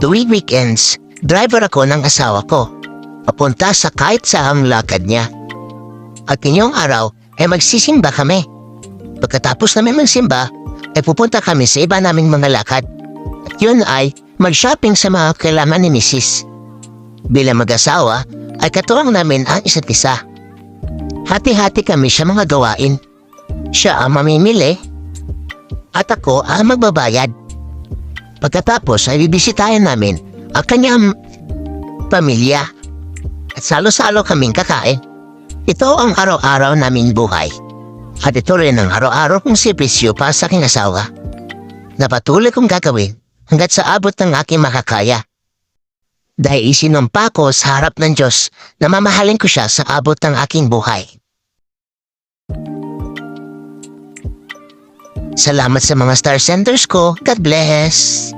Tuwing weekends, driver ako ng asawa ko. Papunta sa kahit saang lakad niya. At inyong araw ay magsisimba kami. Pagkatapos namin magsimba, ay pupunta kami sa iba naming mga lakad. At yun ay mag-shopping sa mga kailangan ni Mrs. Bilang mag-asawa, ay katuwang namin ang isa't isa. Hati-hati kami sa mga gawain. Siya ang mamimili, at ako ang magbabayad. Pagkatapos ay bibisitahin namin ang kanyang pamilya. At salo-salo kaming kakain. Ito ang araw-araw naming buhay. At ito rin ang araw-araw kong servisyo para sa aking asawa na patuloy kong gagawin hanggat sa abot ng aking makakaya. Dahil isinumpa ko sa harap ng Diyos na mamahalin ko siya sa abot ng aking buhay. Salamat sa mga star senders ko. God bless!